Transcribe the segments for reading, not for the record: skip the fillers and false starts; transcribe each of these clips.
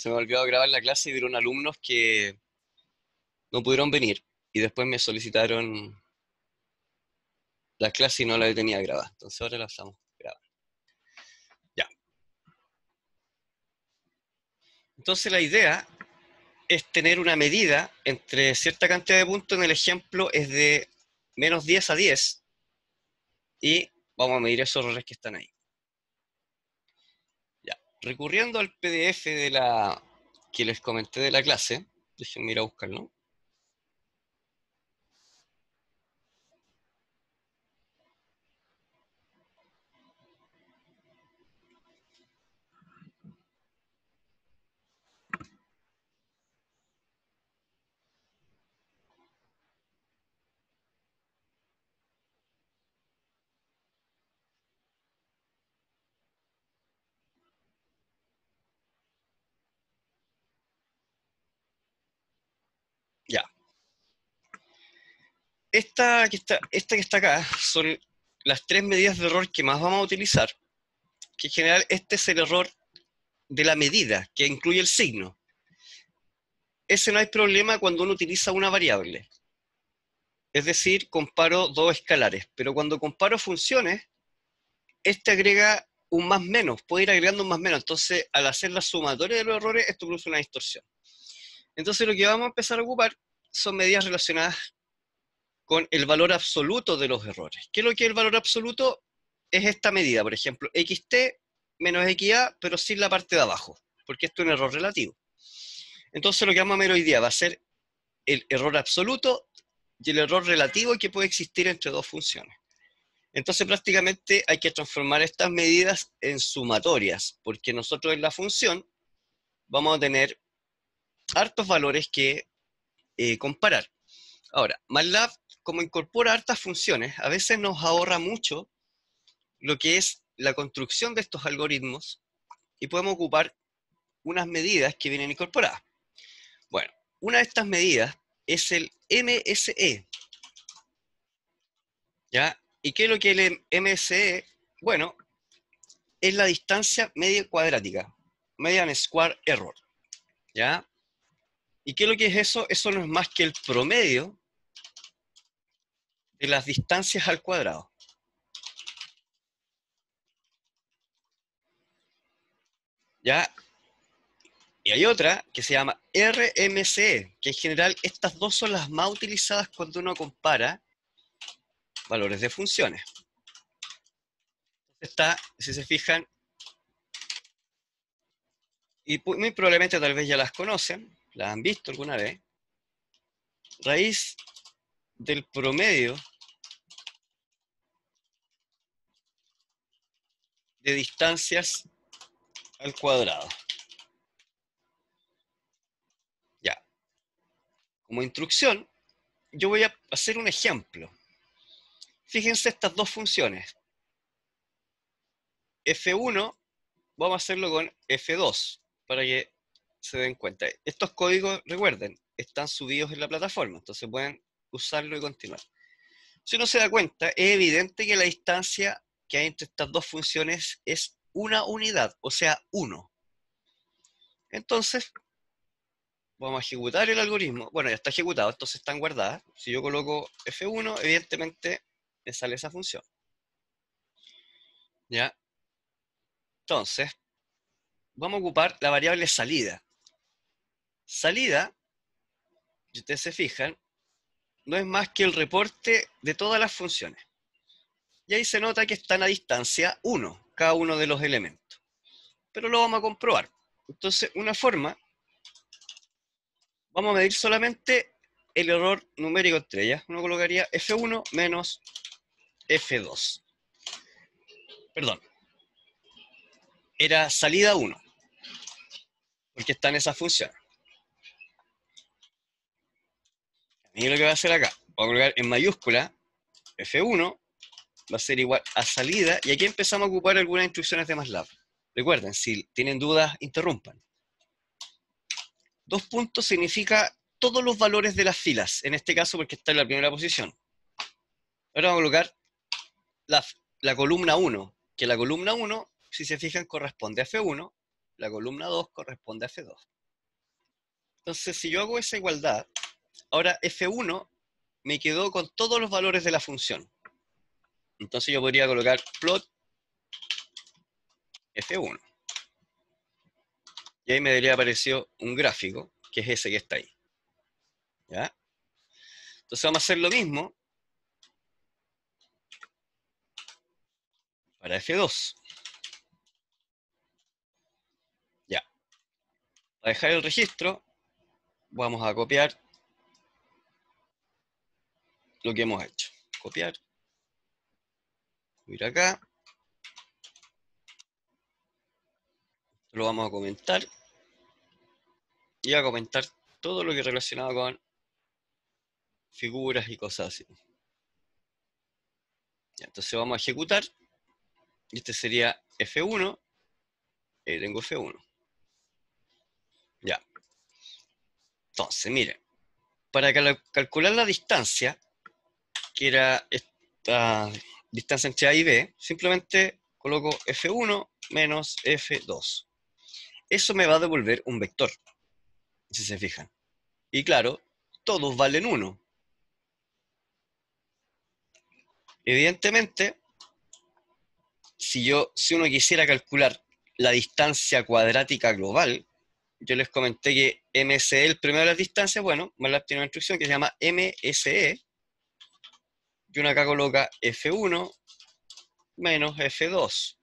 Se me olvidó grabar la clase y vieron alumnos que no pudieron venir y después me solicitaron la clase y no la tenía grabada. Entonces ahora la estamos grabando. Ya. Entonces la idea es tener una medida entre cierta cantidad de puntos. En el ejemplo es de menos 10 a 10 y vamos a medir esos errores que están ahí. Ya. Recurriendo al PDF que les comenté de la clase, déjenme ir a buscarlo. Ya. Esta que está acá son las tres medidas de error que más vamos a utilizar, que en general este es el error de la medida, que incluye el signo. Ese no hay problema cuando uno utiliza una variable. Es decir, comparo dos escalares. Pero cuando comparo funciones, este agrega un más menos, puede ir agregando un más menos. Entonces, al hacer la sumatoria de los errores, esto produce una distorsión. Entonces, lo que vamos a empezar a ocupar son medidas relacionadas con el valor absoluto de los errores. ¿Qué es lo que es el valor absoluto? Es esta medida, por ejemplo, xt menos xa, pero sin la parte de abajo, porque esto es un error relativo. Entonces lo que vamos a ver hoy día va a ser el error absoluto y el error relativo que puede existir entre dos funciones. Entonces prácticamente hay que transformar estas medidas en sumatorias, porque nosotros en la función vamos a tener hartos valores que comparar. Ahora, MATLAB, como incorpora hartas funciones, a veces nos ahorra mucho lo que es la construcción de estos algoritmos y podemos ocupar unas medidas que vienen incorporadas. Bueno, una de estas medidas es el MSE. ¿Ya? ¿Y qué es lo que es el MSE? Bueno, es la distancia media cuadrática, median square error. ¿Ya? ¿Y qué es lo que es eso? Eso no es más que el promedio de las distancias al cuadrado. ¿Ya? Y hay otra que se llama RMSE, que en general estas dos son las más utilizadas cuando uno compara valores de funciones. Está, si se fijan, y muy probablemente tal vez ya las conocen, las han visto alguna vez, raíz del promedio de distancias al cuadrado. Ya, como instrucción, yo voy a hacer un ejemplo. Fíjense estas dos funciones. F1, vamos a hacerlo con F2, para que se den cuenta. Estos códigos, recuerden, están subidos en la plataforma, entonces pueden usarlo y continuar. Si uno se da cuenta, es evidente que la distancia que hay entre estas dos funciones es una unidad, o sea, 1. Entonces, vamos a ejecutar el algoritmo. Bueno, ya está ejecutado, entonces están guardadas. Si yo coloco F1, evidentemente me sale esa función. ¿Ya? Entonces, vamos a ocupar la variable salida. Salida, si ustedes se fijan, no es más que el reporte de todas las funciones. Y ahí se nota que están a distancia 1, cada uno de los elementos. Pero lo vamos a comprobar. Entonces, una forma, vamos a medir solamente el error numérico entre ellas. Uno colocaría F1 menos F2. Perdón. Era salida 1, porque está en esa función. Y lo que va a hacer acá, voy a colocar en mayúscula F1, va a ser igual a salida, y aquí empezamos a ocupar algunas instrucciones de MATLAB. Recuerden, si tienen dudas, interrumpan. 2 puntos significa todos los valores de las filas, en este caso porque está en la primera posición. Ahora vamos a colocar la columna 1, que la columna 1, si se fijan, corresponde a F1, la columna 2 corresponde a F2. Entonces, si yo hago esa igualdad, ahora F1 me quedó con todos los valores de la función. Entonces yo podría colocar plot F1. Y ahí me debería aparecer un gráfico, que es ese que está ahí. ¿Ya? Entonces vamos a hacer lo mismo para F2. Ya. Para dejar el registro, vamos a copiar lo que hemos hecho. Copiar. Ir acá. Lo vamos a comentar. Y a comentar todo lo que es relacionado con figuras y cosas así. Ya, entonces vamos a ejecutar. Y este sería F1. Ahí tengo F1. Ya. Entonces, miren. Para calcular la distancia, que era esta distancia entre A y B, simplemente coloco F1 menos F2. Eso me va a devolver un vector, si se fijan. Y claro, todos valen 1. Evidentemente, si uno quisiera calcular la distancia cuadrática global, yo les comenté que MSE, el primero de las distancias, bueno, MATLAB tiene una instrucción que se llama MSE, y uno acá coloca F1 menos F2.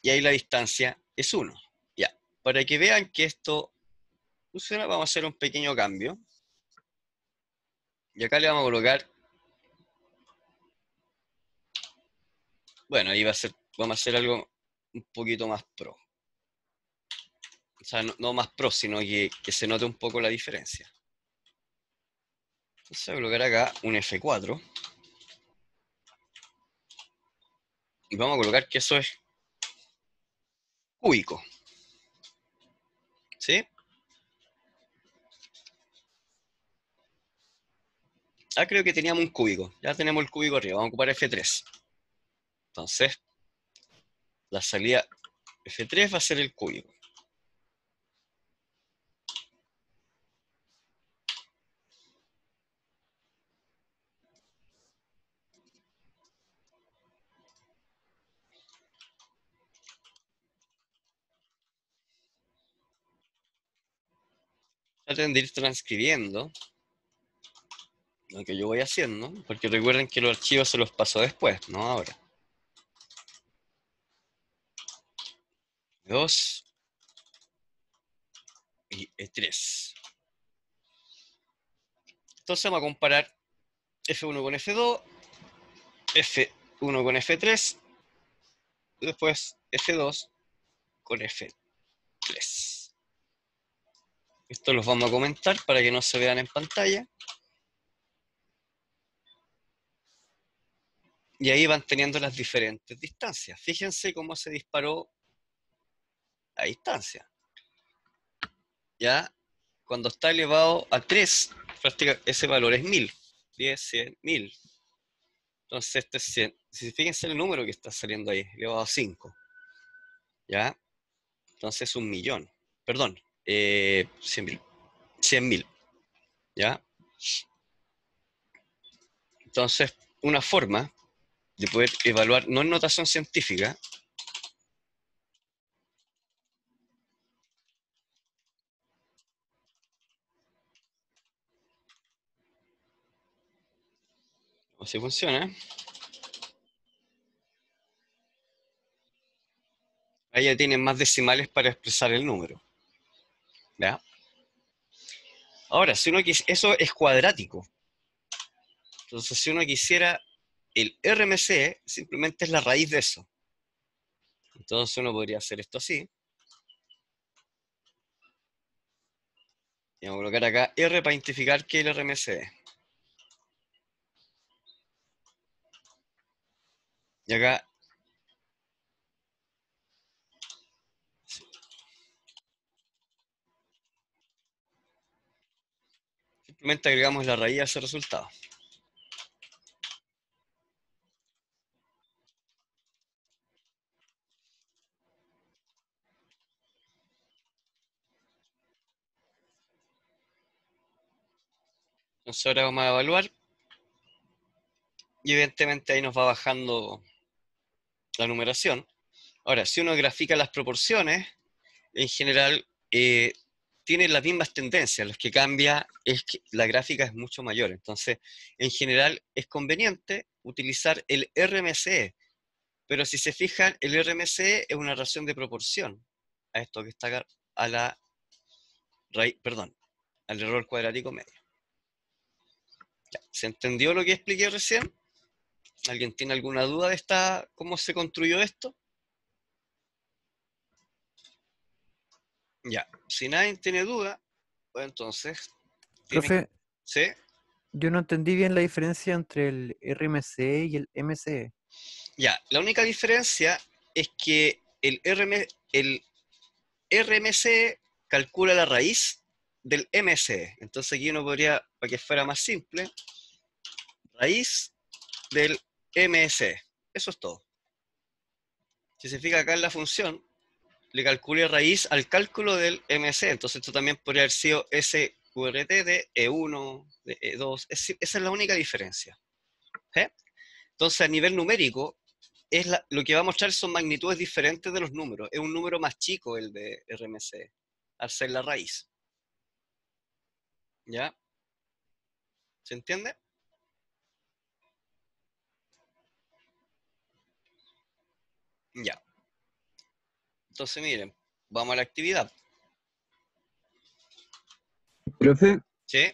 Y ahí la distancia es 1. Ya, para que vean que esto funciona, vamos a hacer un pequeño cambio. Y acá le vamos a colocar, bueno, ahí vamos a hacer algo un poquito más pro. O sea, no más pro, sino que se note un poco la diferencia. Entonces voy a colocar acá un F4. Y vamos a colocar que eso es cúbico. ¿Sí? Ah, creo que teníamos un cúbico. Ya tenemos el cúbico arriba. Vamos a ocupar F3. Entonces, la salida F3 va a ser el cúbico. Traten de ir transcribiendo lo que yo voy haciendo, porque recuerden que los archivos se los paso después, no ahora. 2 y E3. Entonces vamos a comparar F1 con F2, F1 con F3, y después F2 con F3. Esto los vamos a comentar para que no se vean en pantalla. Y ahí van teniendo las diferentes distancias. Fíjense cómo se disparó la distancia. Ya, cuando está elevado a 3, ese valor es 1000. 10, 100, 1000. Entonces este es 100. Fíjense el número que está saliendo ahí, elevado a 5. ¿Ya? Entonces es 1.000.000. Perdón, 100.000. 100.000. ¿Ya? Entonces, una forma de poder evaluar, no en notación científica, o si funciona, ahí ya tienen más decimales para expresar el número. ¿Ya? Ahora, si uno eso es cuadrático. Entonces, si uno quisiera el RMC, simplemente es la raíz de eso. Entonces uno podría hacer esto así. Y vamos a colocar acá R para identificar que el RMC es. Y acá simplemente agregamos la raíz a ese resultado. Entonces ahora vamos a evaluar y evidentemente ahí nos va bajando la numeración. Ahora, si uno grafica las proporciones, en general tienen las mismas tendencias. Lo que cambia es que la gráfica es mucho mayor. Entonces, en general es conveniente utilizar el RMCE. Pero si se fijan, el RMCE es una relación de proporción a esto que está acá, a la raíz, perdón, al error cuadrático medio. Ya, ¿se entendió lo que expliqué recién? ¿Alguien tiene alguna duda de cómo se construyó esto? Ya, si nadie tiene duda, pues entonces tienen, Profe, ¿sí? yo no entendí bien la diferencia entre el RMCE y el MCE. Ya, la única diferencia es que el RMC calcula la raíz del MC. Entonces aquí uno podría, para que fuera más simple, raíz del MC. Eso es todo. Si se fija acá en la función, le calculé raíz al cálculo del MC. Entonces esto también podría haber sido SQRT de E1, de E2. Esa es la única diferencia. ¿Eh? Entonces a nivel numérico, lo que va a mostrar son magnitudes diferentes de los números. Es un número más chico el de RMC, al ser la raíz. ¿Ya? ¿Se entiende? Ya. Entonces, miren, vamos a la actividad. Profe, ¿Sí?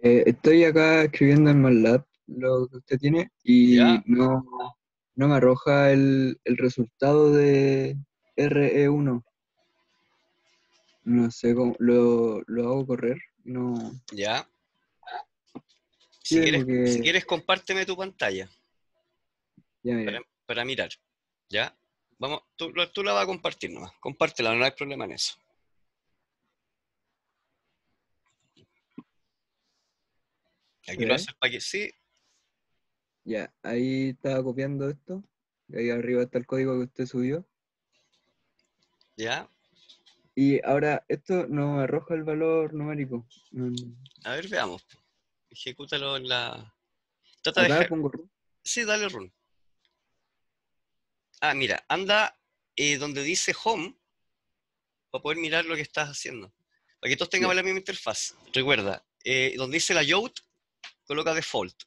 estoy acá escribiendo en MATLAB lo que usted tiene y ¿Ya? no me arroja el resultado de RE1. No sé cómo, lo hago correr. No, ¿Ya? sí Si tengo quieres, si que, quieres, compárteme tu pantalla ya para, mira, para mirar. ¿Ya? Vamos, tú la vas a compartir nomás. Compártela, no hay problema en eso. ¿se Aquí lo ve? haces para que sí. Ya, ahí estaba copiando esto. Y ahí arriba está el código que usted subió. ¿Ya? Y ahora esto no me arroja el valor numérico. A ver, veamos. Ejecútalo en la. Trata de Acá dejar. pongo. Sí, dale run. Ah, mira, anda donde dice home para poder mirar lo que estás haciendo. Para que todos tengamos Ya. la misma interfaz. Recuerda, donde dice la layout, coloca default.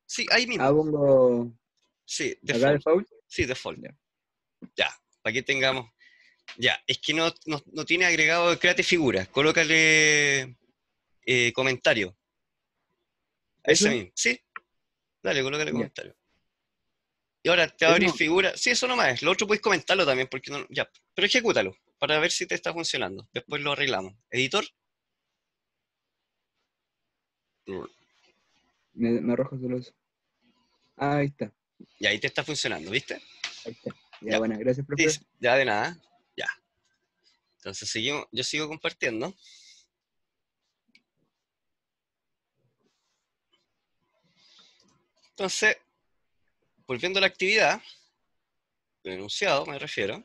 Sí, ahí Ah, mismo. pongo Sí, acá default. default. Sí, default. Ya. Ya, para que tengamos. Ya, es que no tiene agregado Create Figura. Colócale comentario. A ese ¿Eso? mismo. Sí, dale, colócale Ya. comentario. Y ahora te va a Eso abrir no. figura. Sí, eso nomás es. Lo otro puedes comentarlo también, porque no. Ya, pero ejecútalo para ver si te está funcionando. Después lo arreglamos. Editor. Me arroja solo eso. Ah, ahí está. Y ahí te está funcionando, ¿viste? Ahí está. Ya, Ya. buena. Gracias, Sí, profe. ya de nada. Ya. Entonces seguimos, yo sigo compartiendo. Entonces, volviendo a la actividad, el enunciado me refiero,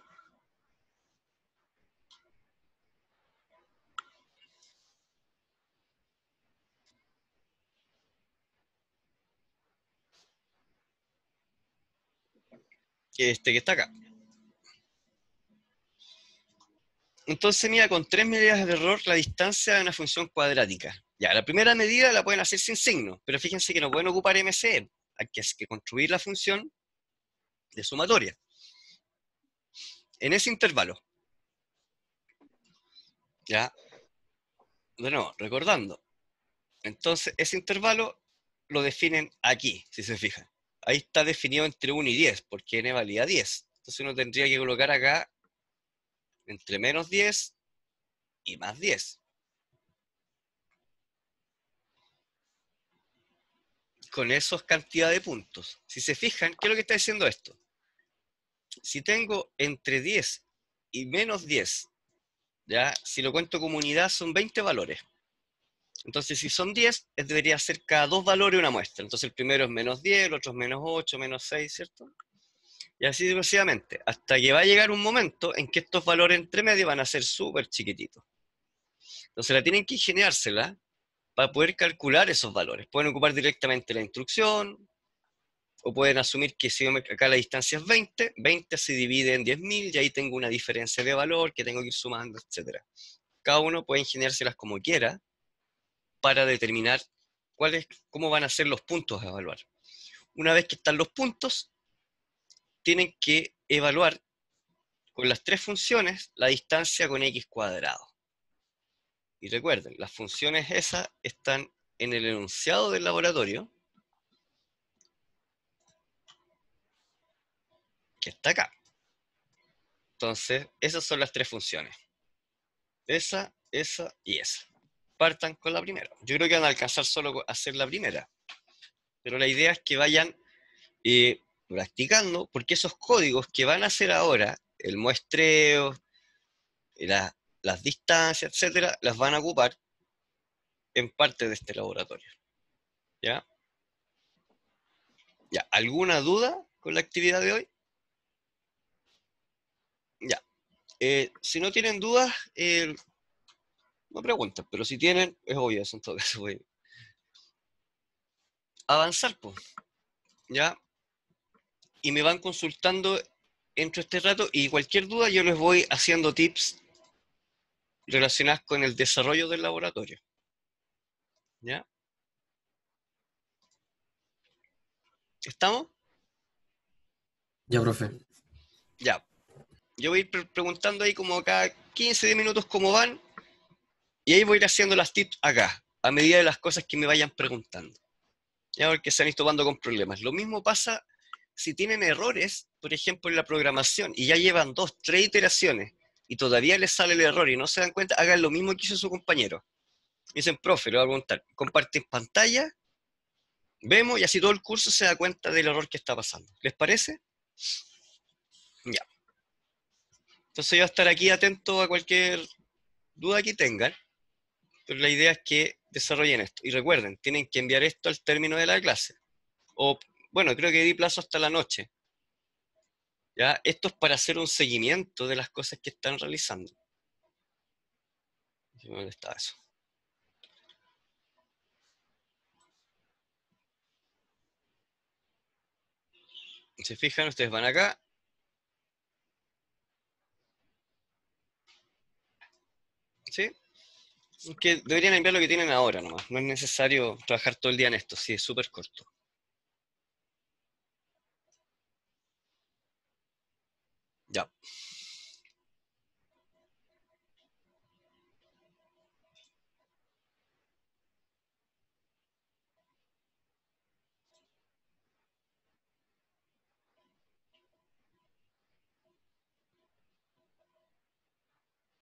que está acá. Entonces, mira, con 3 medidas de error, la distancia de una función cuadrática. Ya, la primera medida la pueden hacer sin signo, pero fíjense que no pueden ocupar MCE. Hay que construir la función de sumatoria. En ese intervalo, ya, de nuevo, recordando. Entonces, ese intervalo lo definen aquí, si se fijan. Ahí está definido entre 1 y 10, porque n valía 10. Entonces uno tendría que colocar acá entre menos 10 y más 10. Con esos cantidad de puntos. Si se fijan, ¿qué es lo que está diciendo esto? Si tengo entre 10 y menos 10, ¿ya? Si lo cuento como unidad son 20 valores. Entonces, si son 10, debería ser cada dos valores una muestra. Entonces, el primero es menos 10, el otro es menos 8, menos 6, ¿cierto? Y así sucesivamente, hasta que va a llegar un momento en que estos valores entre medio van a ser súper chiquititos. Entonces, la tienen que ingeniársela para poder calcular esos valores. Pueden ocupar directamente la instrucción, o pueden asumir que si acá la distancia es 20, 20 se divide en 10.000 y ahí tengo una diferencia de valor que tengo que ir sumando, etc. Cada uno puede ingeniárselas como quiera para determinar cómo van a ser los puntos a evaluar. Una vez que están los puntos, tienen que evaluar con las tres funciones la distancia con x cuadrado. Y recuerden, las funciones esas están en el enunciado del laboratorio, que está acá. Entonces, esas son las tres funciones. Esa y esa. Partan con la primera. Yo creo que van a alcanzar solo a hacer la primera. Pero la idea es que vayan practicando, porque esos códigos que van a hacer ahora, el muestreo, las distancias, etcétera, las van a ocupar en parte de este laboratorio. ¿Ya? ¿Ya? ¿Alguna duda con la actividad de hoy? Ya. Si no tienen dudas, no pregunten, pero si tienen, es obvio eso en todo caso. Voy a avanzar, pues. ¿Ya? Y me van consultando entre este rato y cualquier duda yo les voy haciendo tips relacionados con el desarrollo del laboratorio. ¿Ya? ¿Estamos? Ya, profe. Ya. Yo voy a ir preguntando ahí como cada 15, 10 minutos cómo van y ahí voy a ir haciendo las tips acá, a medida de las cosas que me vayan preguntando. Ya, porque se han ido topando con problemas. Lo mismo pasa si tienen errores, por ejemplo, en la programación, y ya llevan 2, 3 iteraciones, y todavía les sale el error y no se dan cuenta, hagan lo mismo que hizo su compañero. Dicen, profe, le voy a preguntar, comparten pantalla, vemos, y así todo el curso se da cuenta del error que está pasando. ¿Les parece? Ya. Entonces yo voy a estar aquí atento a cualquier duda que tengan, pero la idea es que desarrollen esto. Y recuerden, tienen que enviar esto al término de la clase. O, bueno, creo que di plazo hasta la noche. ¿Ya? Esto es para hacer un seguimiento de las cosas que están realizando. ¿Dónde está eso? Si se fijan, ustedes van acá. ¿Sí? Que deberían enviar lo que tienen ahora nomás. No es necesario trabajar todo el día en esto. Sí, es súper corto. Ya.